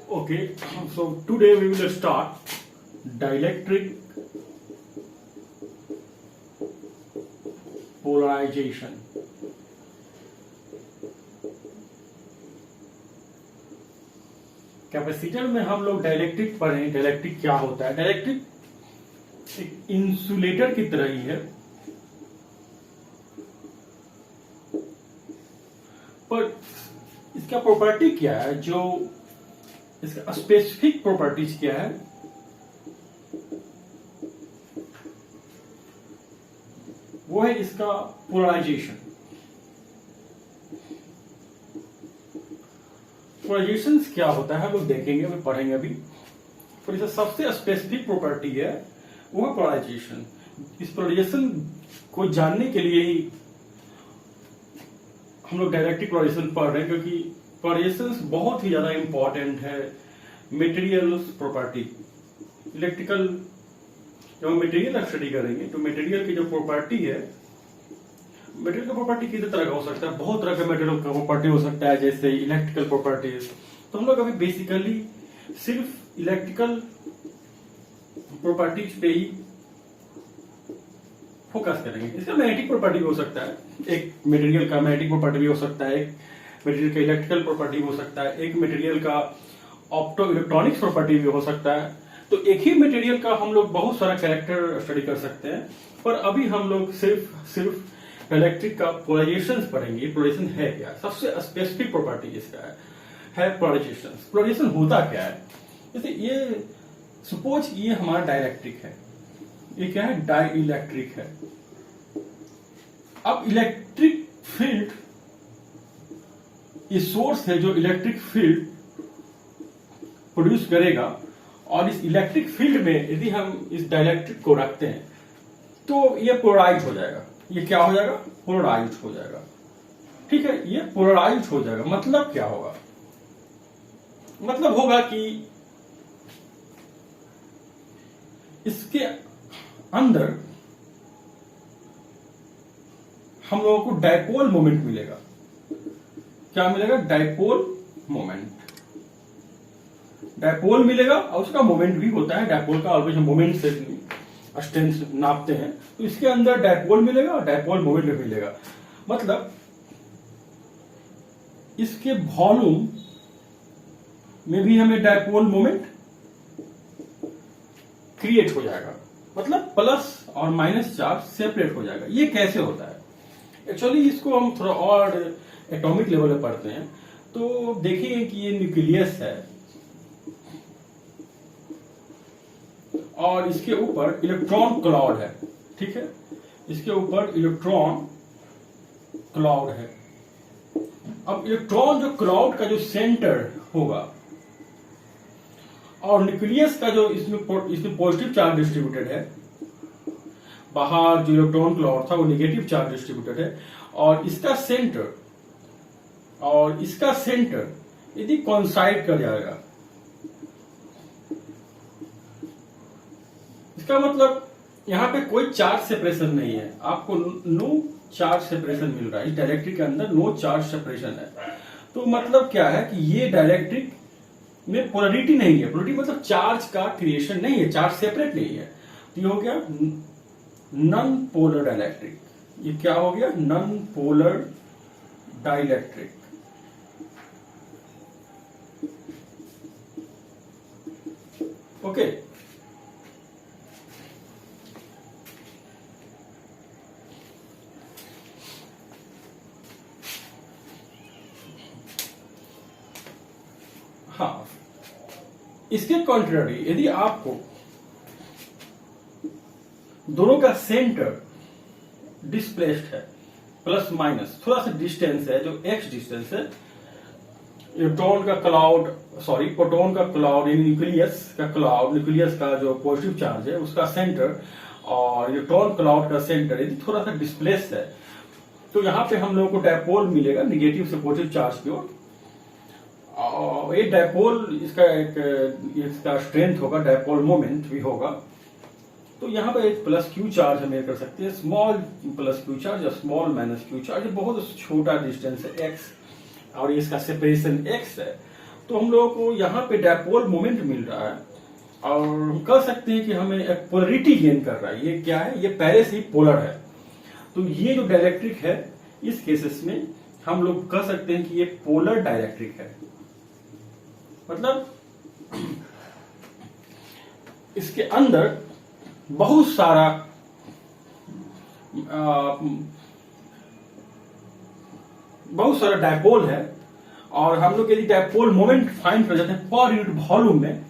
Okay, so today we will start dielectric polarization. Capacitor में हम लोग डाइलेक्ट्रिक पढ़े। डाइलेक्ट्रिक क्या होता है? डाइलेक्ट्रिक एक इंसुलेटर की तरह ही है, पर इसका प्रॉपर्टी क्या है? जो इसका स्पेसिफिक प्रॉपर्टीज क्या है? वो है इसका पोलराइजेशन। पोलराइजेशन क्या होता है हम लोग देखेंगे, अभी पढ़ेंगे अभी। पर इसका सबसे स्पेसिफिक प्रॉपर्टी है वो है पोलराइजेशन। इस पोलराइजेशन को जानने के लिए ही हम लोग डायरेक्टिक पोलराइजेशन पढ़ रहे हैं, क्योंकि पोलराइजेशन बहुत ही ज्यादा इंपॉर्टेंट है मटेरियल प्रॉपर्टी। इलेक्ट्रिकल जब हम मटेरियल स्टडी करेंगे तो मटेरियल की जो प्रॉपर्टी है, मटेरियल का प्रॉपर्टी कितने तरह का हो सकता है? बहुत तरह का मटेरियल का प्रॉपर्टी हो सकता है, जैसे इलेक्ट्रिकल प्रॉपर्टीज। तो हम लोग अभी बेसिकली सिर्फ इलेक्ट्रिकल प्रॉपर्टीज पे ही फोकस करेंगे। इसका मैग्नेटिक प्रॉपर्टी भी हो सकता है, एक मटेरियल का मैग्नेटिक प्रॉपर्टी भी हो सकता है, एक मटेरियल का इलेक्ट्रिकल प्रॉपर्टी भी हो सकता है, एक मटेरियल का ऑप्टो इलेक्ट्रॉनिक्स प्रॉपर्टी भी हो सकता है। तो एक ही मटेरियल का हम लोग बहुत सारा कैरेक्टर स्टडी कर सकते हैं, पर अभी हम लोग सिर्फ इलेक्ट्रिक का पोलराइजेशन पढ़ेंगे। पोलराइजेशन है क्या? सबसे स्पेसिफिक प्रॉपर्टी इसका है पोलराइजेशन। पोलराइजेशन होता क्या है? जैसे ये सपोज ये हमारा डाइलेक्ट्रिक है, ये क्या है? डाई इलेक्ट्रिक है। अब इलेक्ट्रिक फील्ड, ये सोर्स है जो इलेक्ट्रिक फील्ड प्रोड्यूस करेगा, और इस इलेक्ट्रिक फील्ड में यदि हम इस डाइलेक्ट्रिक को रखते हैं तो ये पोलराइज हो जाएगा। ये क्या हो जाएगा? पोलराइज हो जाएगा। ठीक है, ये पोलराइज हो जाएगा। मतलब क्या होगा? मतलब होगा कि इसके अंदर हम लोगों को डाइपोल मोमेंट मिलेगा। क्या मिलेगा? Dipole moment. डाइपोल मिलेगा और उसका मोमेंट भी होता है। डाइपोल का ऑलवेज मोमेंट से स्ट्रेंथ नापते हैं, तो इसके अंदर डाइपोल मिलेगा और डाइपोल मोमेंट भी मिलेगा। मतलब इसके वॉल्यूम में भी हमें डाइपोल मोमेंट क्रिएट हो जाएगा। मतलब प्लस और माइनस चार्ज सेपरेट हो जाएगा। ये कैसे होता है? एक्चुअली इसको हम थोड़ा और एटॉमिक लेवल पे पढ़ते हैं, तो देखिए कि ये न्यूक्लियस है और इसके ऊपर इलेक्ट्रॉन क्लाउड है। ठीक है, इसके ऊपर इलेक्ट्रॉन क्लाउड है। अब इलेक्ट्रॉन जो क्लाउड का जो सेंटर होगा, और न्यूक्लियस का जो इसमें पॉजिटिव चार्ज डिस्ट्रीब्यूटेड है, बाहर जो इलेक्ट्रॉन क्लाउड था वो नेगेटिव चार्ज डिस्ट्रीब्यूटेड है, और इसका सेंटर यदि कोइंसाइड कर जाएगा, इसका मतलब यहां पे कोई चार्ज सेपरेशन नहीं है। आपको नो चार्ज सेपरेशन मिल रहा है। इस डाइलेक्ट्रिक के अंदर नो चार्ज सेपरेशन है। तो मतलब क्या है कि ये डाइलेक्ट्रिक में पोलरिटी नहीं है। पोलरिटी मतलब चार्ज का क्रिएशन नहीं है, चार्ज सेपरेट नहीं है। तो ये हो गया नॉन पोलर डाइलेक्ट्रिक। ये क्या हो गया? Non polar dielectric. ओके, हाँ, इसके कॉन्ट्ररी यदि आपको दोनों का सेंटर डिस्प्लेस्ड है, प्लस माइनस थोड़ा सा डिस्टेंस है, जो एक्स डिस्टेंस है, इलेक्ट्रॉन का क्लाउड, सॉरी प्रोटॉन का क्लाउड, यानी न्यूक्लियस का क्लाउड, न्यूक्लियस का जो पॉजिटिव चार्ज है उसका सेंटर, और इलेक्ट्रॉन क्लाउड का सेंटर यदि थोड़ा सा डिस्प्लेस है, तो यहां पे हम लोगों को डाइपोल मिलेगा नेगेटिव से पॉजिटिव चार्ज की ओर। ये डाइपोल इसका स्ट्रेंथ होगा, डाइपोल मोमेंट भी होगा। तो यहाँ पर एक प्लस क्यू चार्ज हम कर सकते हैं, स्मॉल प्लस क्यू चार्ज या स्मॉल माइनस क्यू चार्ज। बहुत छोटा डिस्टेंस है एक्स, और इसका सेपरेशन एक्स है, तो हम लोगों को यहाँ पे डायपोल मोमेंट मिल रहा है और हम कह सकते हैं कि हमें एक पोलरिटी गेन कर रहा है। ये क्या है? ये पहले से ही पोलर है। तो ये जो डाइलेक्ट्रिक है इस केसेस में हम लोग कह सकते हैं कि ये पोलर डाइलेक्ट्रिक है। मतलब इसके अंदर बहुत सारा डायपोल है और हम लोग यदि डायपोल मोमेंट फाइंड कर जाते हैं पर यूनिट वॉल्यूम में,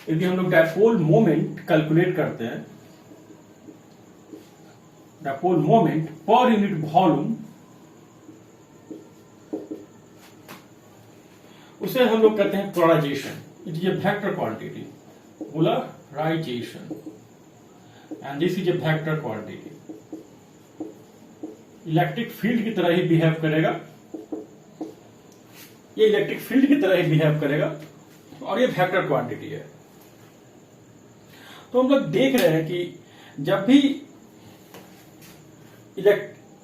यदि हम लोग डायपोल मोमेंट कैलकुलेट करते हैं, dipole moment per unit volume, उसे हम लोग कहते हैं polarization. It is a vector quantity, polarization, and this is a vector quantity. Electric field की तरह ही बिहेव करेगा, ये इलेक्ट्रिक फील्ड की तरह ही बिहेव करेगा और ये वेक्टर क्वांटिटी है। तो हम लोग देख रहे हैं कि जब भी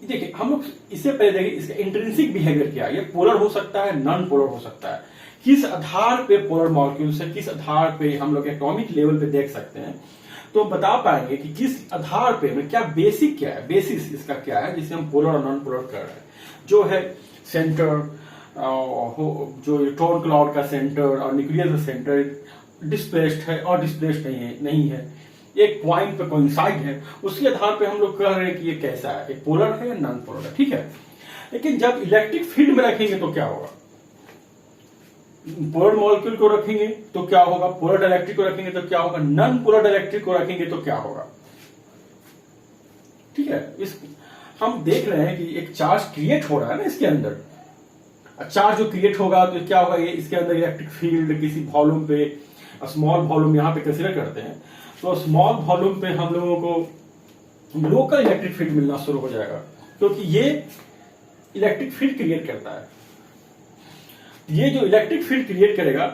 देखिए हम लोग इससे पहले देखिए इसका इंट्रिंसिक बिहेवियर क्या है। ये पोलर हो सकता है, नॉन पोलर हो सकता है। किस आधार पे पोलर मॉलिक्यूल से किस आधार पे हम लोग एटॉमिक लेवल पे देख सकते हैं, तो बता पाएंगे कि किस आधार पे क्या बेसिक क्या है, बेसिस इसका क्या है जिसे हम पोलर और नॉन पोलर कर रहे हैं। जो है सेंटर, जो इलेक्ट्रॉन क्लाउड का सेंटर और न्यूक्लियस का सेंटर डिस्प्लेस्ड है और डिस्प्लेस्ड नहीं है, एक पॉइंट पे कोइंसाइड है, उसके आधार पे हम लोग कह रहे हैं कि ये कैसा है, एक पोलर है या नॉन पोलर है। ठीक है, लेकिन जब इलेक्ट्रिक फील्ड में रखेंगे तो क्या होगा? पोलर मॉलिक्यूल को रखेंगे तो क्या होगा, पोलर डाइलेक्ट्रिक को रखेंगे तो क्या होगा, नॉन पोलर डाइलेक्ट्रिक को रखेंगे तो क्या होगा। ठीक है, हम देख रहे हैं कि एक चार्ज क्रिएट हो रहा है ना इसके अंदर। चार्ज जो क्रिएट होगा तो क्या होगा, ये इसके अंदर इलेक्ट्रिक फील्ड किसी वॉल्यूम पे, स्मॉल वॉल्यूम यहां पे कंसीडर करते हैं, तो स्मॉल वॉल्यूम पे हम लोगों को लोकल इलेक्ट्रिक फील्ड मिलना शुरू हो जाएगा, क्योंकि ये इलेक्ट्रिक फील्ड क्रिएट करता है। ये जो इलेक्ट्रिक फील्ड क्रिएट करेगा,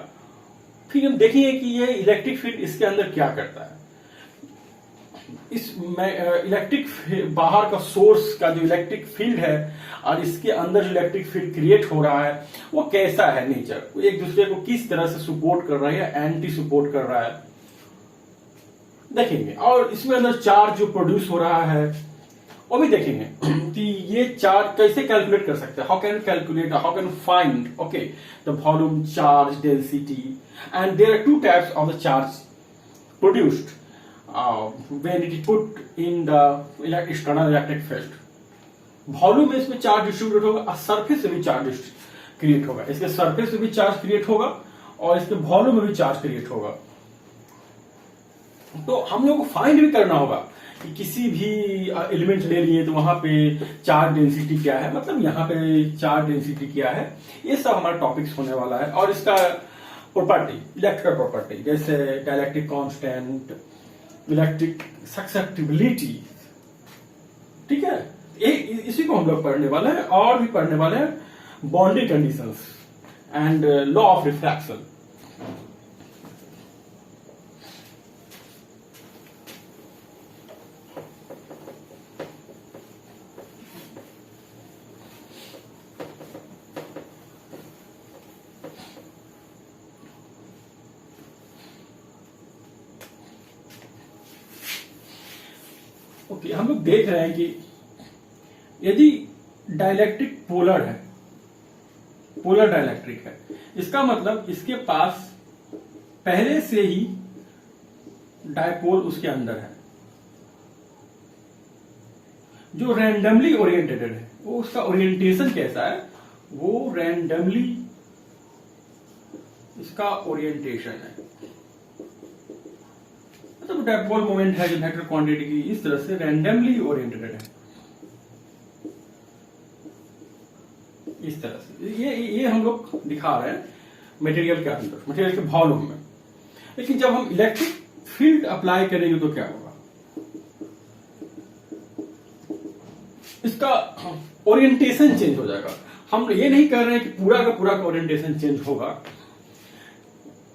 फिर हम देखेंगे कि ये इलेक्ट्रिक फील्ड इसके अंदर क्या करता है। इलेक्ट्रिक बाहर का सोर्स का जो इलेक्ट्रिक फील्ड है और इसके अंदर जो इलेक्ट्रिक फील्ड क्रिएट हो रहा है वो कैसा है, नेचर, एक दूसरे को किस तरह से सपोर्ट कर रहा है या एंटी सपोर्ट कर रहा है, देखेंगे। और इसमें अंदर चार्ज जो प्रोड्यूस हो रहा है वो भी देखेंगे कि ये चार्ज कैसे कैलकुलेट कर सकते हैं, how can calculate, how can find okay the volume, charge, density, and there are two types of the charge produced when it is put in the external electric field। Volume में इसमें charge distribute होगा और surface से भी charge create होगा, इसके surface से भी चार्ज क्रिएट होगा और इसके वॉल्यूम में भी चार्ज क्रिएट होगा। तो हम लोग को फाइंड भी करना होगा कि किसी भी एलिमेंट ले लिए तो वहां पे चार्ज डेंसिटी क्या है, मतलब यहाँ पे चार्ज डेंसिटी क्या है, ये सब हमारा टॉपिक्स होने वाला है। और इसका प्रॉपर्टी, इलेक्ट्रिकल प्रॉपर्टी, जैसे डाइलेक्ट्रिक कांस्टेंट, इलेक्ट्रिक ससेप्टिबिलिटी, ठीक है, इसी को हम लोग पढ़ने वाले हैं। और भी पढ़ने वाले हैं boundary conditions and law of refraction. Okay, हम लोग देख रहे हैं कि यदि डाइलेक्ट्रिक पोलर है, पोलर डाइलेक्ट्रिक है, इसका मतलब इसके पास पहले से ही डायपोल उसके अंदर है जो रैंडमली ओरिएंटेड है। वो उसका ओरिएंटेशन कैसा है, वो रैंडमली इसका ओरिएंटेशन है, मतलब डायपोल मोमेंट है जो वेक्टर क्वांटिटी की इस तरह से रैंडमली ओरिएंटेड है, इस तरह से। ये हम लोग दिखा रहे हैं मटेरियल के अंदर, मटेरियल के वॉल्यूम में। लेकिन जब हम इलेक्ट्रिक फील्ड अप्लाई करेंगे तो क्या होगा, इसका ओरिएंटेशन चेंज हो जाएगा। हम ये नहीं कह रहे हैं कि पूरा का ओरिएंटेशन चेंज होगा।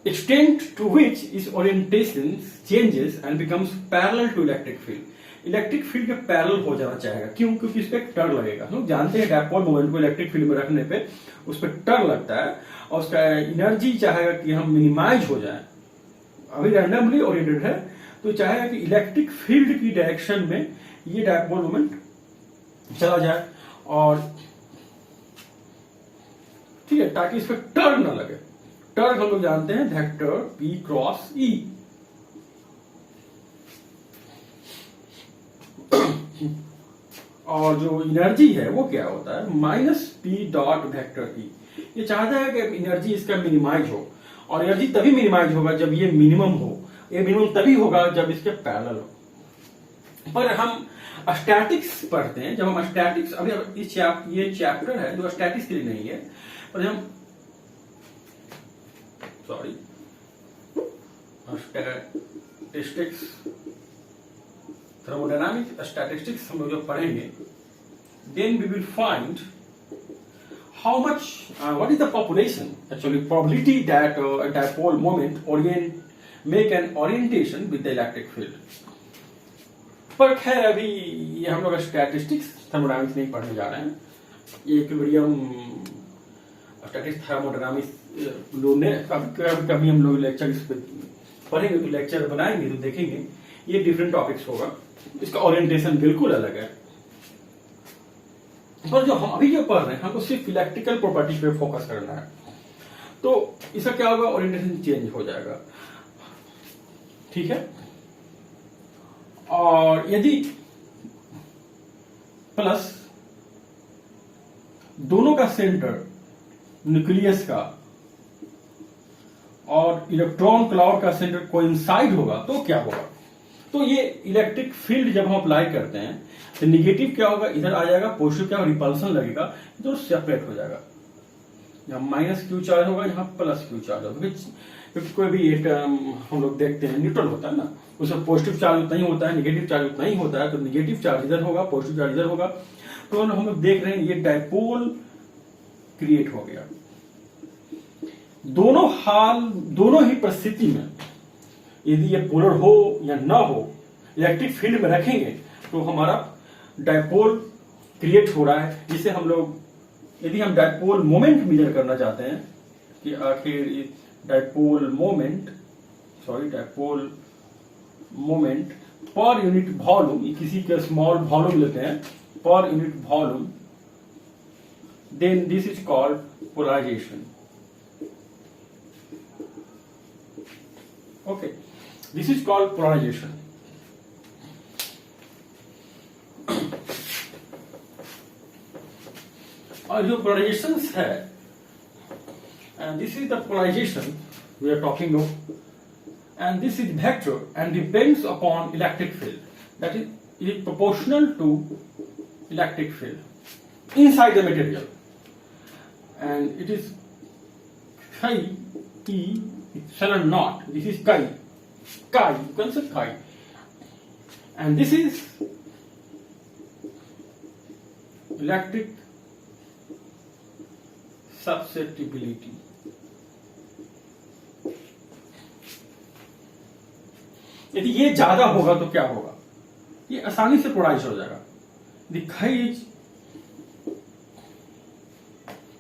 extent to which its orientation changes and becomes parallel to electric field, electric field के पैरेलल हो जाना चाहेगा। क्यों? क्योंकि इस पे टर्न लगेगा। हम लोग जानते हैं डायपोल मोमेंट को इलेक्ट्रिक फील्ड में रखने पे उस पर टर्न लगता है और उसका एनर्जी चाहेगा कि हम मिनिमाइज हो जाए। अभी रैंडमली ओरिएंटेड है तो चाहेगा कि इलेक्ट्रिक फील्ड की डायरेक्शन में ये डायपोल मोमेंट चला जाए और ठीक है, ताकि इस पर टर्न ना लगे। टर्न हम लोग जानते हैं वेक्टर P क्रॉस E। और जो एनर्जी है वो क्या होता है? Minus P dot vector E। ये चाहता है कि एनर्जी इसका मिनिमाइज हो और एनर्जी तभी मिनिमाइज होगा जब ये मिनिमम हो। ये मिनिमम तभी होगा जब इसके पैरेलल हो। पर हम स्टैटिक्स पढ़ते हैं, जब हम स्टैटिक्स अभी ये चैप्टर है जो स्टैटिक्स के लिए नहीं है, पर हम स्टैटिस्टिक्स थर्मोडायनामिक स्टैटिस्टिक्स हम लोग जब पढ़ेंगे, then we will find how much what is the population actually probability that a dipole moment make an orientation with the electric field। पर खैर अभी ये हम लोग स्टैटिस्टिक्स थर्मोडायनामिक्स नहीं पढ़ने जा रहे हैं। ये केवल हम स्टैटिस्टिक्स थर्मोडायनामिक्स लोग ने कभी हम लोग लेक्चर इस पे पढ़ेंगे तो लेक्चर बनाएंगे तो देखेंगे ये डिफरेंट टॉपिक्स होगा। इसका ओरिएंटेशन बिल्कुल अलग है। पर जो हम अभी जो पढ़ रहे हैं हमको सिर्फ इलेक्ट्रिकल प्रॉपर्टी पे फोकस करना है, तो इसका क्या होगा? ओरिएंटेशन चेंज हो जाएगा। ठीक है। और यदि प्लस दोनों का सेंटर न्यूक्लियस का और इलेक्ट्रॉन क्लाउड का सेंटर कोइंसाइड होगा तो क्या होगा? तो ये इलेक्ट्रिक फील्ड जब हम अप्लाई करते हैं तो निगेटिव क्या होगा? इधर आ जाएगा, पॉजिटिव क्या रिपल्सन लगेगा तो सेपरेट हो जाएगा। यहाँ माइनस क्यू चार्ज होगा, यहाँ प्लस क्यू चार्ज होगा। क्योंकि कोई भी एक हम लोग देखते हैं न्यूट्रल होता है ना, उसमें पॉजिटिव चार्ज उतना ही होता है, निगेटिव चार्ज उतना ही होता है। तो निगेटिव चार्ज इधर होगा, पॉजिटिव चार्ज इधर होगा। तो हम लोग देख रहे हैं ये डायपोल क्रिएट हो गया। दोनों ही परिस्थिति में यदि ये पोलर हो या ना हो, इलेक्ट्रिक फील्ड में रखेंगे तो हमारा डायपोल क्रिएट हो रहा है। जिसे हम लोग यदि हम डायपोल मोमेंट मेजर करना चाहते हैं कि आखिर dipole moment per unit volume, किसी के स्मॉल वॉल्यूम लेते हैं per unit volume, then this is called polarization. Okay, this is called polarization. और जो पोलराइजेशन है, and this is the polarization we are talking of, and this is vector and depends upon electric field, that is, it is proportional to electric field inside the material, and it is chi e epsilon naught. This is chi, you can say chi, and this is electric susceptibility. यदि ये ज्यादा होगा तो क्या होगा? ये आसानी से पोलराइज हो जाएगा।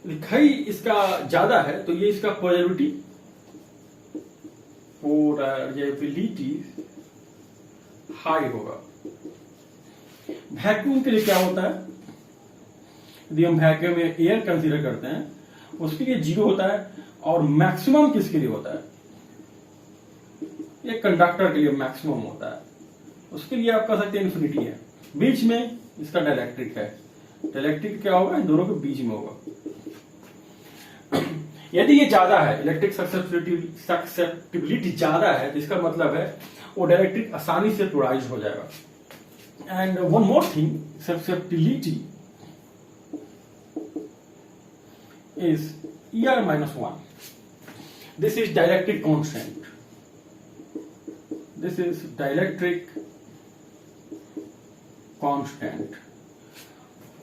दिखाई इसका ज्यादा है तो ये इसका पोलैरिटी हाई होगा। वैक्यूम के लिए क्या होता है? यदि हम वैक्यूम में एयर कंसीडर करते हैं उसके लिए 0 होता है। और मैक्सिमम किसके लिए होता है? ये कंडक्टर के लिए मैक्सिमम होता है। उसके लिए आप कह सकते हैं इन्फिनिटी है। बीच में इसका डाइलेक्ट्रिक है। डाइलेक्ट्रिक क्या होगा? इन दोनों के बीच में होगा। यदि ये ज्यादा है, इलेक्ट्रिक सक्सेप्टिबिलिटी ज्यादा है, तो इसका मतलब है वो डाइलेक्ट्रिक आसानी से पोलराइज हो जाएगा। And one more thing, susceptibility is ER minus 1. This is dielectric constant. This is dielectric constant.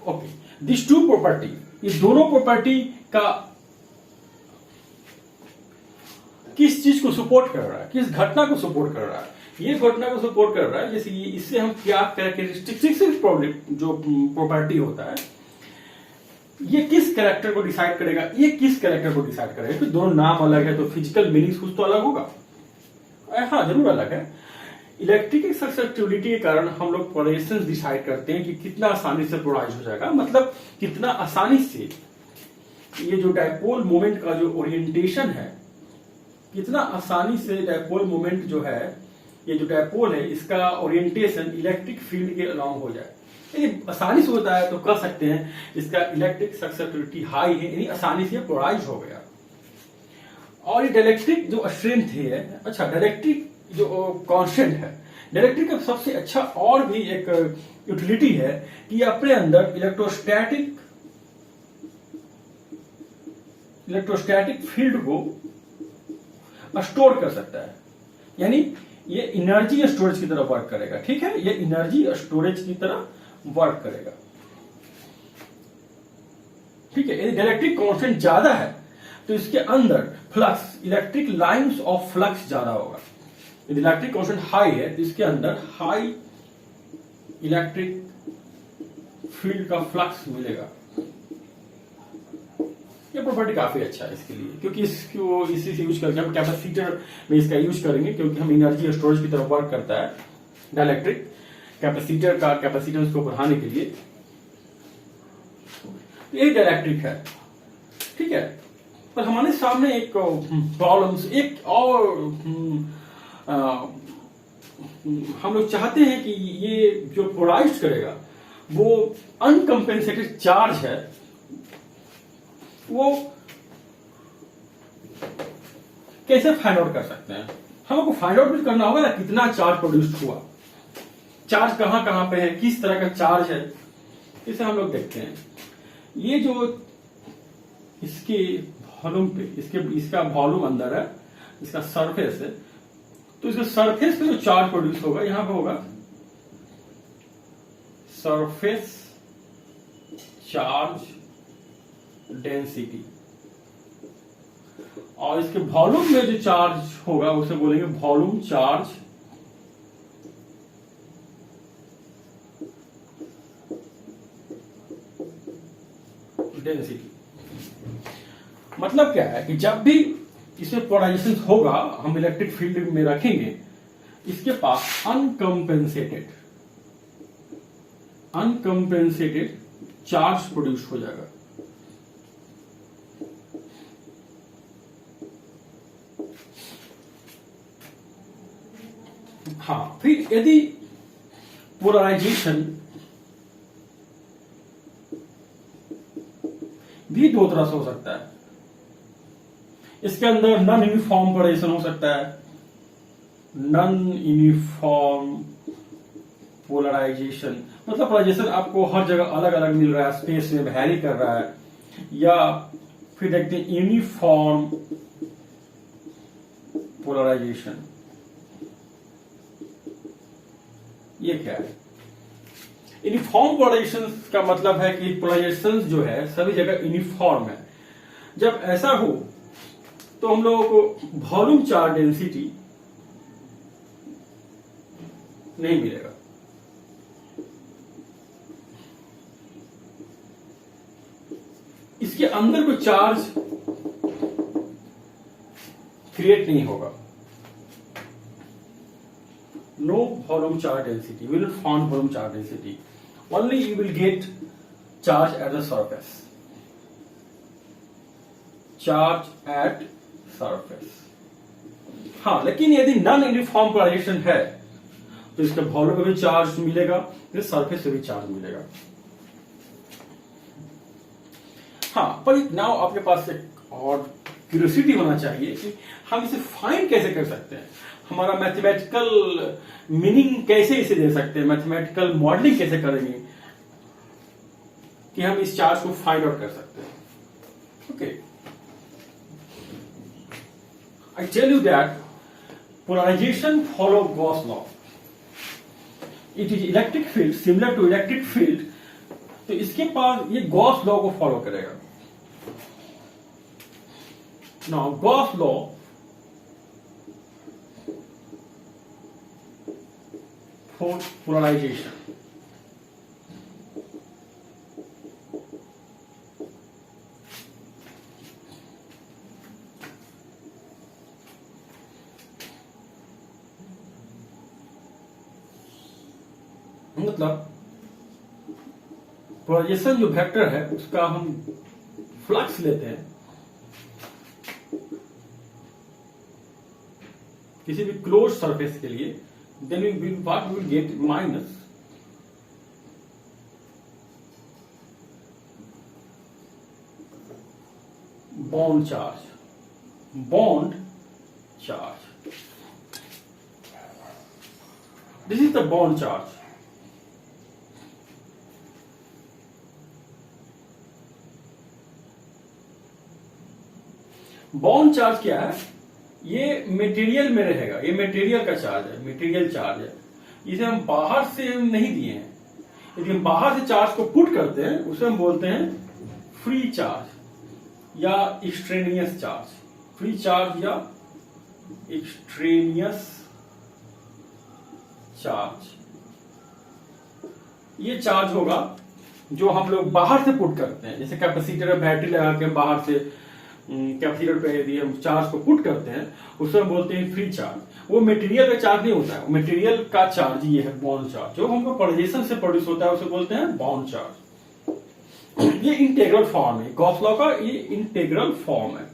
Okay. These two property, ये दोनों प्रॉपर्टी का किस चीज को सपोर्ट कर रहा है, किस घटना को सपोर्ट कर रहा है? ये घटना को सपोर्ट कर रहा है। जैसे ये, इससे हम क्या कैरेक्टरिस्टिक्स प्रॉब्लम जो प्रॉपर्टी होता है, ये किस कैरेक्टर को डिसाइड करेगा, ये किस कैरेक्टर को डिसाइड करेगा। तो दोनों नाम अलग है तो फिजिकल मीनिंग कुछ तो अलग होगा। हाँ जरूर अलग है। इलेक्ट्रिक ससेप्टिबिलिटी के कारण हम लोग पोलराइजेशन डिसाइड करते हैं कि कितना आसानी से पोलराइज हो जाएगा, मतलब कितना आसानी से ये जो डायपोल मोमेंट का जो ओरिएंटेशन है, कितना आसानी से डायपोल मोमेंट जो है, ये जो डायपोल है इसका ओरिएंटेशन इलेक्ट्रिक फील्ड के अलाउंग हो जाए। यदि आसानी से होता है तो कह सकते हैं इसका इलेक्ट्रिक ससेप्टिबिलिटी हाई है, यानी आसानी से पोलराइज हो गया। और ये डाइलेक्ट्रिक जो स्ट्रेंथ है, अच्छा डाइलेक्ट्रिक जो कांस्टेंट है, डाइलेक्ट्रिक का सबसे अच्छा और भी एक यूटिलिटी है कि ये अपने अंदर इलेक्ट्रोस्टैटिक फील्ड को स्टोर कर सकता है, यानी ये एनर्जी स्टोरेज की तरह वर्क करेगा। ठीक है, ये एनर्जी स्टोरेज की तरह वर्क करेगा। ठीक है, यदि डाइलेक्ट्रिक कांस्टेंट ज्यादा है तो इसके अंदर flux, electric lines of flux ज्यादा होगा। यदि इलेक्ट्रिक कांस्टेंट हाई है तो इसके अंदर हाई इलेक्ट्रिक फील्ड का फ्लक्स मिलेगा। ये प्रॉपर्टी काफी अच्छा है इसके लिए, क्योंकि इसको इसी से यूज करके हम कैपेसिटर में इसका यूज करेंगे, क्योंकि हम एनर्जी स्टोरेज की तरफ वर्क करता है डाइलेक्ट्रिक कैपेसिटर का, कैपेसिटेंस को बढ़ाने के लिए। ये डाइलेक्ट्रिक है। ठीक है, पर हमारे सामने एक प्रॉब्लम्स, एक और हम लोग चाहते हैं कि ये जो पोलराइज करेगा वो अनकंपेंसेटेड चार्ज है, वो कैसे फाइंड आउट कर सकते हैं। हमको फाइंड आउट भी करना होगा ना कितना चार्ज प्रोड्यूस हुआ, चार्ज कहां कहां पे है, किस तरह का चार्ज है, इसे हम लोग देखते हैं। ये जो इसके वॉल्यूम पे, इसका वॉल्यूम अंदर है, इसका सरफेस है, तो इसके सरफेस पे जो चार्ज प्रोड्यूस होगा, यहां पे होगा सरफेस चार्ज डेंसिटी, और इसके वॉल्यूम में जो चार्ज होगा उसे बोलेंगे वॉल्यूम चार्ज डेंसिटी। मतलब क्या है कि जब भी इसमें पोलराइजेशन होगा, हम इलेक्ट्रिक फील्ड में रखेंगे, इसके पास अनकंपेंसेटेड चार्ज प्रोड्यूस हो जाएगा। हाँ, फिर यदि पोलराइजेशन भी दो तरह से हो सकता है, इसके अंदर नॉन यूनिफॉर्म पोलराइजेशन हो सकता है, नॉन यूनिफॉर्म पोलराइजेशन मतलब पोलराइजेशन आपको हर जगह अलग अलग मिल रहा है, स्पेस में वैरी कर रहा है, या फिर देखते हैं यूनिफॉर्म पोलराइजेशन। ये क्या है? यूनिफॉर्म पोलराइजेशन का मतलब है कि पोलराइजेशन जो है सभी जगह यूनिफॉर्म है। जब ऐसा हो तो हम लोगों को वॉल्यूम चार्ज डेंसिटी नहीं मिलेगा। इसके अंदर कोई चार्ज क्रिएट नहीं होगा। No volume charge density. We will find volume charge density. Only you will get charge at the surface. Charge at surface. हाँ, लेकिन यदि नॉन यूनिफॉर्म पोलराइजेशन है तो इसके वॉल्यूम में भी चार्ज मिलेगा, फिर सरफेस से भी चार्ज मिलेगा। हाँ, पर नाउ आपके पास एक और क्यूरियोसिटी होना चाहिए कि हम इसे फाइंड कैसे कर सकते हैं, हमारा मैथमेटिकल मीनिंग कैसे इसे दे सकते हैं, मैथमेटिकल मॉडलिंग कैसे करेंगे कि हम इस चार्ज को फाइंड आउट कर सकते हैं। Okay, I tell you that polarization follow Gauss law. It is electric field similar to electric field, तो इसके पास ये गॉस लॉ को फॉलो करेगा। Now Gauss law polarization. मतलब पोलराइजेशन जो वेक्टर है उसका हम फ्लक्स लेते हैं किसी भी क्लोज सरफेस के लिए, then we will what we will get minus bond charge. This is the bond charge. Bond charge क्या है? ये मटेरियल में रहेगा, ये मटेरियल का चार्ज है, मटेरियल चार्ज है। इसे हम बाहर से नहीं दिए हैं। यदि हम बाहर से चार्ज को पुट करते हैं उसे हम बोलते हैं फ्री चार्ज या एक्सट्रेनियस चार्ज। फ्री चार्ज या एक्सट्रेनियस चार्ज, ये चार्ज होगा जो हम लोग बाहर से पुट करते हैं। जैसे कैपेसिटर में बैटरी लगा के बाहर से कैपेसिटर पे यदि हम चार्ज को पुट करते हैं उसे हम बोलते हैं फ्री चार्ज। वो मटेरियल का चार्ज नहीं होता है, मटेरियल का चार्ज ये है बॉन्ड चार्ज। जो हमको पोलराइजेशन से प्रोड्यूस होता है उसे बोलते हैं बॉन्ड चार्ज। ये इंटेग्रल फॉर्म है, गॉस लॉ का ये इंटेग्रल फॉर्म है।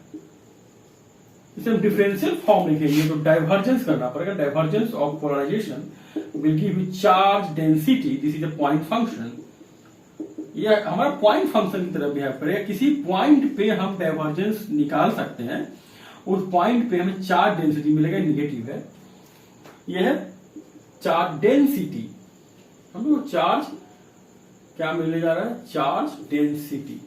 इसे हम डिफरेंशियल फॉर्म लिखेंगे तो डाइवर्जेंस करना पड़ेगा। Divergence of polarization will give you charge density, this is a point function. ये हमारा पॉइंट फंक्शन की तरह बिहेव करेगा। किसी पॉइंट पे हम डाइवर्जेंस निकाल सकते हैं, उस पॉइंट पे हमें चार्ज डेंसिटी मिलेगा, निगेटिव है। यह है चार्ज डेंसिटी। हमको चार्ज क्या मिलने जा रहा है? Charge density.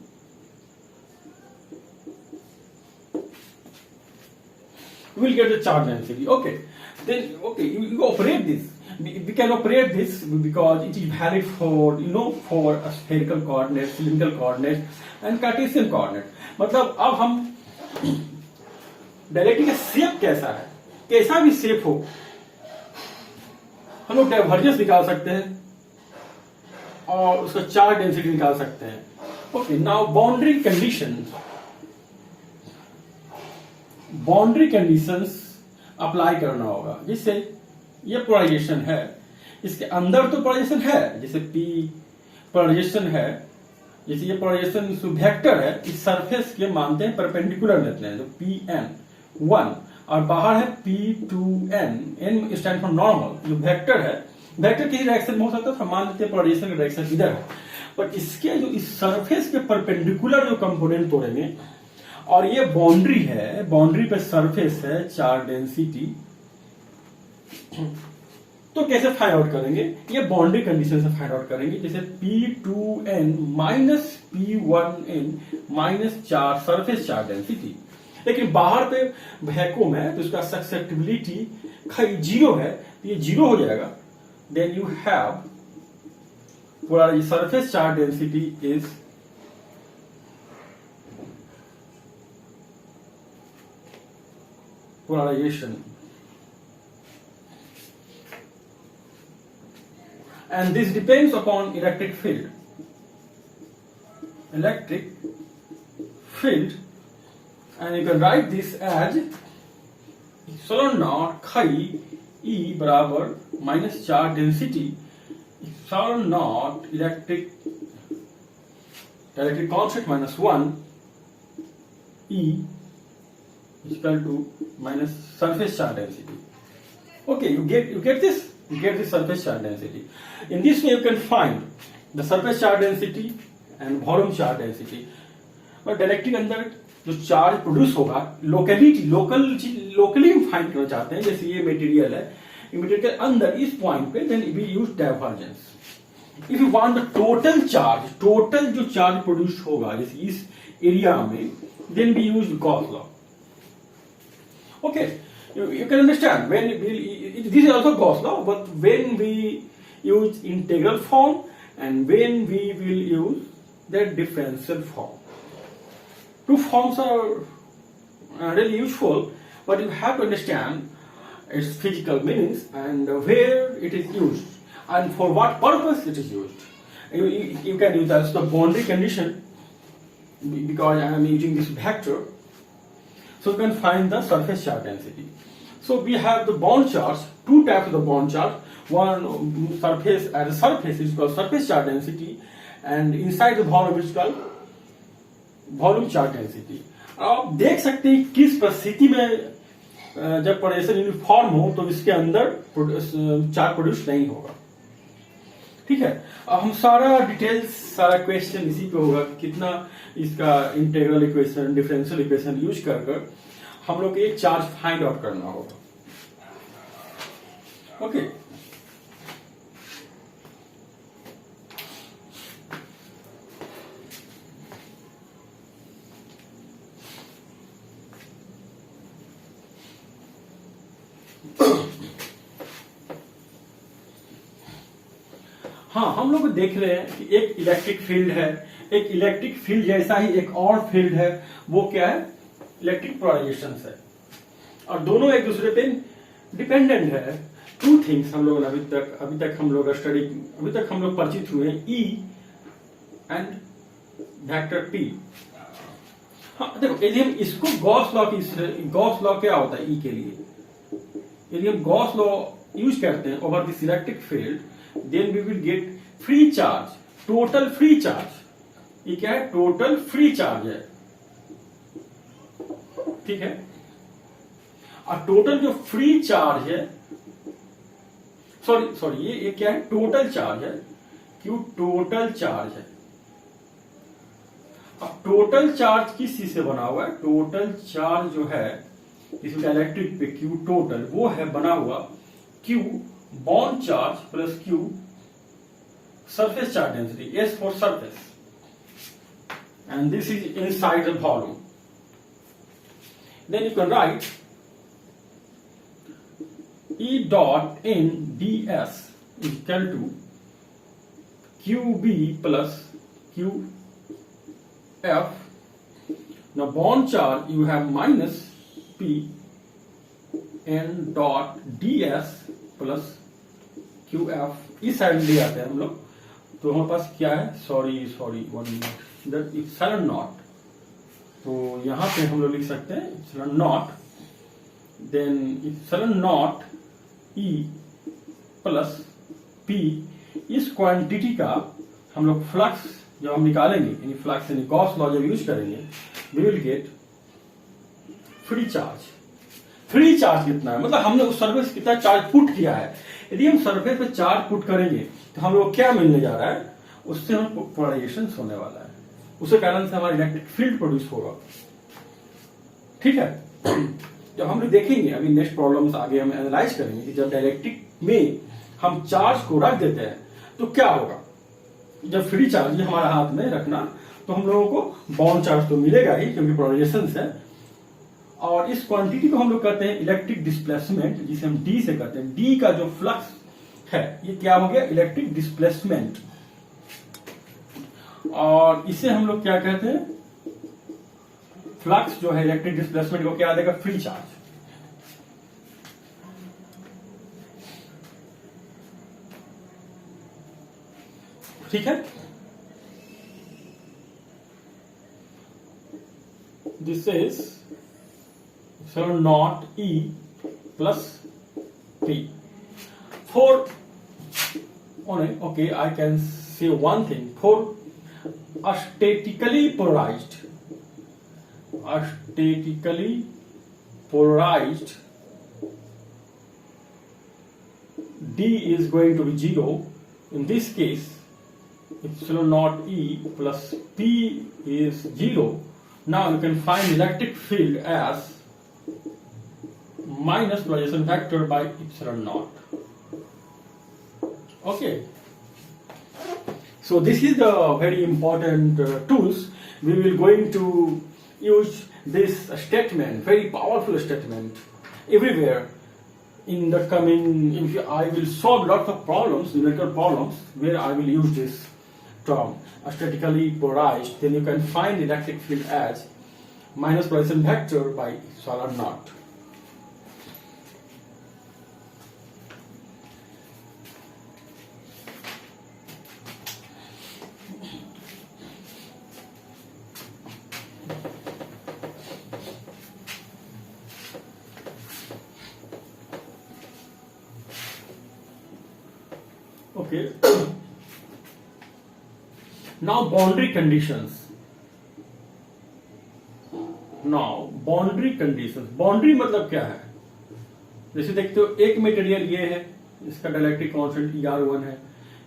We'll get the charge density. Okay, then okay, you operate this. We can operate this because it is valid for for a spherical coordinate, cylindrical coordinate, and Cartesian coordinate. मतलब अब हम directly का shape कैसा है, कैसा भी shape हो, हम लोग डाइवर्जेंस निकाल सकते हैं और उसका चार्ज डेंसिटी निकाल सकते हैं। Okay, now boundary conditions apply करना होगा। जिससे ये पोलराइजेशन है, इसके अंदर तो पोलराइजेशन है, जैसे पी पोलराइजेशन है, जैसे ये पोलराइजेशन वेक्टर है, इस सरफेस के मानते हैं परपेंडिकुलर लेते हैं, तो Pn1 और बाहर है P2n, n stand for normal. जो वेक्टर है, वेक्टर किसी डायरेक्शन में हो सकता है, हम मान लेते हैं पोलराइजेशन का डायरेक्शन इधर है, पर इसके जो इस सरफेस के परपेंडिकुलर जो कंपोनेंट तोड़ेंगे, और ये बाउंड्री है, बाउंड्री पे सरफेस है, चार्ज डेंसिटी, तो कैसे फाइंड आउट करेंगे? ये बाउंड्री कंडीशन से फाइंड आउट करेंगे। जैसे P2n minus P1n minus charge surface charge density. लेकिन बाहर पे वैक्यूम है तो इसका ससेप्टिबिलिटी 0 है, तो ये 0 हो जाएगा। Then you have surface charge density is polarization, and this depends upon electric field, and you can write this as epsilon naught chi E बराबर minus charge density epsilon naught electric constant minus 1 E is equal to minus surface charge density. Okay, you get this? You get the surface charge density. In this way you can find the surface charge density and volume charge density. और directly अंदर जो charge produce होगा locally हम find करना चाहते हैं। जैसे ये मटेरियल है, मटेरियल के अंदर इस पॉइंट पे, then we use divergence. If you want the total charge, total जो चार्ज प्रोड्यूस होगा जैसे इस एरिया में, then we use Gauss law. Okay, you can understand when this is also Gauss law, but when we use integral form and when we will use the differential form. Two forms are really useful, but you have to understand its physical meanings and where it is used. and for what purpose it is used. You can use as the boundary condition because I am using this vector. So you can find the surface charge density. So we have the bond charge, two types of the bond charge. One surface at the surface is called surface charge density, and inside the volume is called volume charge density. आप देख सकते हैं किस परिस्थिति में जब potential uniform हो तो इसके अंदर चार्ज प्रोड्यूस नहीं होगा. ठीक है, अब हम सारा डिटेल्स सारा क्वेश्चन इसी पे होगा. कितना इसका integral equation differential equation use कर हम लोग ये चार्ज फाइंड आउट करना होगा. ओके, हाँ, हम लोग देख रहे हैं कि एक इलेक्ट्रिक फील्ड है, एक इलेक्ट्रिक फील्ड जैसा ही एक और फील्ड है. वो क्या है? इलेक्ट्रिक पोलराइजेशन है, और दोनों एक दूसरे पे डिपेंडेंट है. टू थिंग्स हम लोग अभी तक हम लोग स्टडी अभी तक हम लोग परिचित हुए हैं, ई एंड वेक्टर पी. हाँ देखो, यदि हम इसको गॉस लॉ क्या होता है ई के लिए, यदि हम गॉस लॉ यूज करते हैं over this electric field, then we will get free charge, total free charge. ये क्या है? टोटल फ्री चार्ज है. ठीक है, और टोटल जो फ्री चार्ज है, सॉरी ये क्या है? टोटल चार्ज है. क्यों टोटल चार्ज है? अब टोटल चार्ज किस चीज से बना हुआ है? टोटल चार्ज जो है इसमें इलेक्ट्रिक पे क्यू टोटल, वो है बना हुआ Q bond charge plus q surface charge density, S for surface, and this is inside the volume. Then you can write E dot in ds is equal to qb plus qf. Now bond charge you have minus p n dot ds plus Q F. इस side ले आते हैं हम लोग, तो हमारे पास क्या है? Sorry 1 minute, that epsilon naught. तो यहां पे हम लोग लिख सकते हैं epsilon naught, then epsilon naught E plus P. इस क्वांटिटी का हम लोग फ्लक्स जब हम निकालेंगे, यानी फ्लक्स यानी गॉस लॉ जब यूज करेंगे, we will get free charge. Free charge कितना है? मतलब हमने उस सरफेस कितना चार्ज पुट किया है. यदि हम सरफेस पे चार्ज पुट करेंगे तो हम लोग क्या मिलने जा रहा है? उससे हम पोलराइजेशन होने वाला है, उसके कारण से हमारा इलेक्ट्रिक फील्ड प्रोड्यूस होगा. ठीक है, जब हम लोग देखेंगे अभी नेक्स्ट प्रॉब्लम्स आगे हम एनालाइज करेंगे कि जब इलेक्ट्रिक में हम चार्ज को रख देते हैं तो क्या होगा. जब फ्री चार्ज हमारा हाथ में रखना तो हम लोगों को बॉन्ड चार्ज तो मिलेगा ही, क्योंकि पोलराइजेशन है. और इस क्वांटिटी को हम लोग कहते हैं इलेक्ट्रिक डिस्प्लेसमेंट, जिसे हम डी से कहते हैं. डी का जो फ्लक्स है ये क्या हो गया? Electric displacement. और इसे हम लोग क्या कहते हैं? फ्लक्स जो है इलेक्ट्रिक डिस्प्लेसमेंट को क्या देगा? Free charge. ठीक है, this is epsilon naught E plus P. For okay, I can say one thing. For a statically polarized D is going to be 0. In this case, epsilon naught E plus P is 0. Now you can find electric field as minus polarization factor by epsilon naught. Okay, so this is the very important tools. We will going to use this statement, very powerful statement, everywhere in the coming. I will solve lots of problems, numerical problems, where I will use this term, statically polarized. Then you can find electric field as minus polarization factor by epsilon naught. Okay, now boundary conditions. Now boundary conditions, boundary मतलब क्या है? जैसे देखते हो एक material ये है, इसका डाइलेक्ट्रिक कांस्टेंट ER1 है,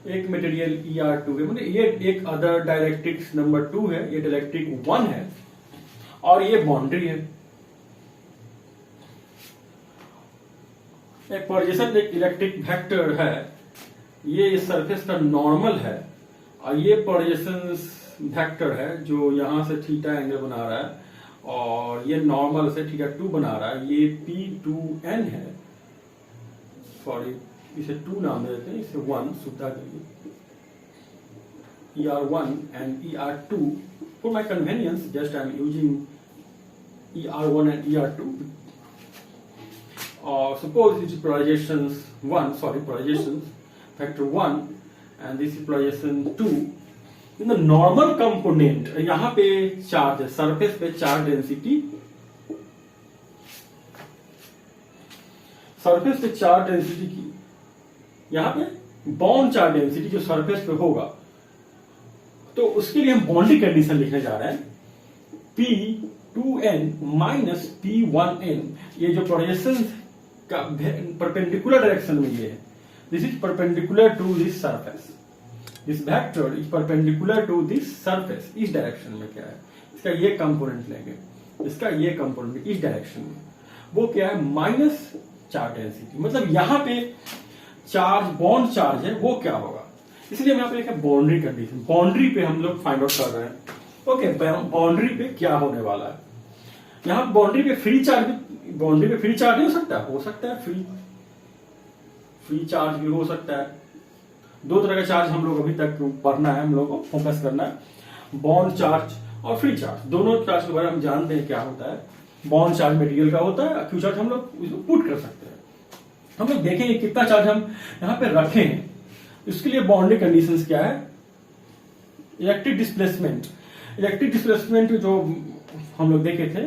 एक मटेरियल ER2 है, मतलब ये एक अदर डाइलेक्ट्रिक्स नंबर 2 है, ये डाइलेक्ट्रिक 1 है, और ये बाउंड्री है। एक पोजीशन एक इलेक्ट्रिक वेक्टर है, ये इस सरफेस का नॉर्मल है, और ये पोजीशन वेक्टर है जो यहां से थीटा एंगल बना रहा है, और ये नॉर्मल से θ2 बना रहा है, ये P2n है, सॉरी इसे 2 नाम देते हैं, इसे 1 सुविधा के लिए, ER1 and ER2 for my convenience just I am using ER1 and ER2. Suppose it is projections 1, sorry, projections factor 1 and this is projection 2. In the normal component, यहाँ पे चार्ज है, सरफेस पे चार्ज डेंसिटी, सरफेस पे charge density की, यहाँ पे bound charge density जो surface पे होगा, तो उसके लिए हम बाउंड्री कंडीशन लिखने जा रहे हैं, P2n माइनस P1n। ये जो प्रोजेक्शन का परपेंडिकुलर डायरेक्शन में ये है, this is perpendicular to this surface, this vector is perpendicular to this surface. इस डायरेक्शन में क्या है, इसका ये कंपोनेंट लेंगे, इसका ये कंपोनेंट इस डायरेक्शन में, वो क्या है, माइनस चार्ज डेंसिटी, मतलब यहां पे चार्ज बाउंड चार्ज है, वो क्या होगा, इसलिए हम यहाँ पे लिखा बाउंड्री कंडीशन। बाउंड्री पे हम लोग फाइंड आउट कर रहे हैं, ओके, बाउंड्री पे क्या होने वाला है। यहाँ बाउंड्री पे फ्री चार्ज, बाउंड्री पे फ्री चार्ज नहीं हो सकता है फ्री चार्ज भी हो सकता है। दो तरह का चार्ज हम लोग अभी तक पढ़ना है, हम लोग को फोकस करना है, बाउंड चार्ज और फ्री चार्ज। दोनों चार्ज के बारे में हम जानते हैं क्या होता है। बाउंड चार्ज मटेरियल का होता है, क्यू चार्ज हम लोग पुट कर सकते हैं। हम लोग देखेंगे कितना चार्ज हम यहाँ पे रखे हैं, इसके लिए बाउंड्री कंडीशंस क्या है। इलेक्ट्रिक डिस्प्लेसमेंट जो हम लोग देखे थे,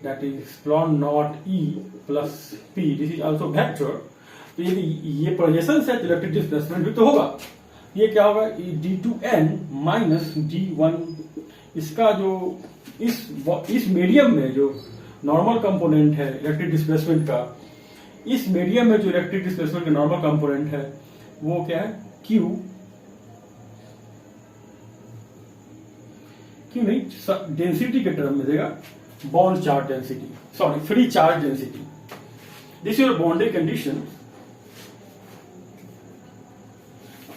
that is epsilon not E plus P, this is also vector. तो ये प्रोजेक्शन है, इलेक्ट्रिक डिस्प्लेसमेंट भी तो होगा। ये क्या होगा, D2n माइनस D1। इसका जो इस मीडियम में जो नॉर्मल कंपोनेंट है इलेक्ट्रिक डिस्प्लेसमेंट का, इस मीडियम में जो इलेक्ट्रिक डिस्प्लेसमेंट का नॉर्मल कंपोनेंट है वो क्या है, Q नहीं, डेंसिटी के टर्म में देगा, bound charge density, sorry free charge density. This your boundary condition.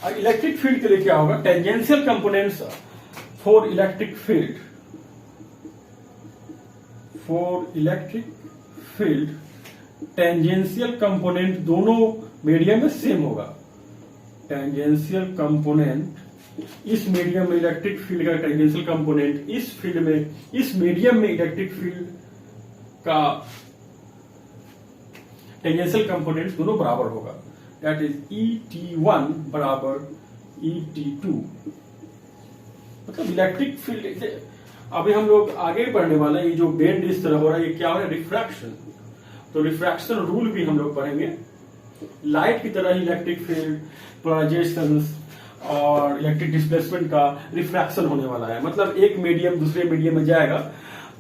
Electric field के लिए क्या होगा, tangential components for electric field, tangential component दोनों मीडियम में सेम होगा। टेंजेंशियल कंपोनेंट इस मीडियम में इलेक्ट्रिक फील्ड का टेंजेंशियल कंपोनेंट इस फील्ड में, इस मीडियम में इलेक्ट्रिक फील्ड का टेंजेंशियल कंपोनेंट दोनों बराबर होगा। दैट इज ET1 बराबर ET2। मतलब इलेक्ट्रिक फील्ड, अभी हम लोग आगे पढ़ने वाले, ये जो बेंड इस तरह हो रहा है, ये क्या हो रहा है, रिफ्रैक्शन। तो रिफ्रैक्शन रूल भी हम लोग पढ़ेंगे। लाइट की तरह ही इलेक्ट्रिक फील्ड, पोलराइजेशंस और इलेक्ट्रिक डिस्प्लेसमेंट का रिफ्रैक्शन होने वाला है। मतलब एक मीडियम दूसरे मीडियम में जाएगा,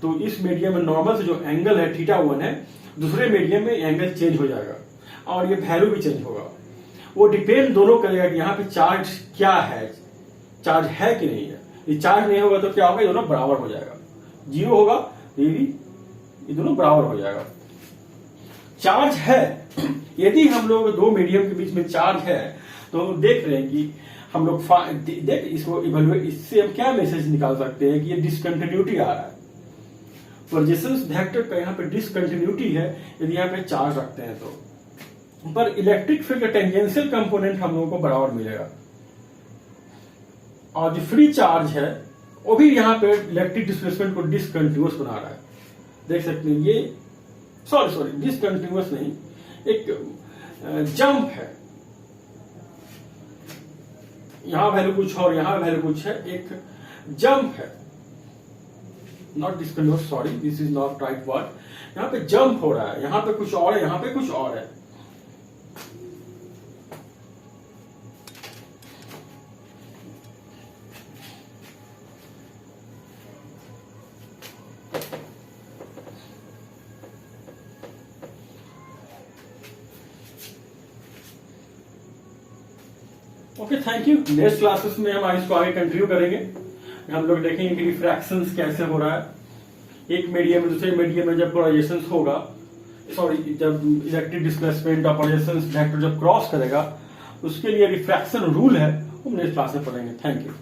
तो इस मीडियम में नॉर्मल से जो एंगल है θ1 है, दूसरे मीडियम में एंगल चेंज हो जाएगा और ये वैल्यू भी चेंज होगा। वो डिपेंड दोनों करेगा कि यहाँ पे चार्ज क्या है, चार्ज है कि नहीं है। ये चार्ज नहीं होगा तो क्या होगा, ये दोनों बराबर हो जाएगा। जीरो होगा ये दोनों बराबर हो जाएगा। चार्ज है, यदि हम लोग दो मीडियम के बीच में चार्ज है, तो देख रहे हैं कि हम लोग देख इसको इवेलुएट, इससे हम क्या मैसेज निकाल सकते हैं कि ये डिसकंटिन्यूटी आ रहा है। प्रोजेक्शन वेक्टर का यहाँ पे डिसकंटिन्यूटी है यदि यहाँ पे चार्ज रखते हैं तो। पर इलेक्ट्रिक फील्ड का टेंजेंशियल कंपोनेंट हम लोगों को बराबर मिलेगा, और जो फ्री चार्ज है वो भी यहाँ पे इलेक्ट्रिक डिस्प्लेसमेंट को डिसकंटिन्यूअस बना रहा है। देख सकते हैं ये, सॉरी डिसकंटिन्यूअस नहीं, एक जंप है, यहां वैल्यू कुछ और यहां वैल्यू कुछ है, एक जंप है, not discontinuous, sorry this is not right word. यहां पे जंप हो रहा है, यहां पे कुछ और है, यहां पे कुछ और है। Okay, thank you. Next classes में हम इसको आगे कंटिन्यू करेंगे। हम लोग देखेंगे कि रिफ्रैक्शंस कैसे हो रहा है एक मीडियम में दूसरे मीडियम में, जब पोलराइजेशन होगा, सॉरी जब इलेक्ट्रिक डिस्प्लेसमेंट और पोलराइजेशन वेक्टर जब क्रॉस करेगा, उसके लिए रिफ्रैक्शन रूल है, हम नेक्स्ट क्लास में पढ़ेंगे। Thank you.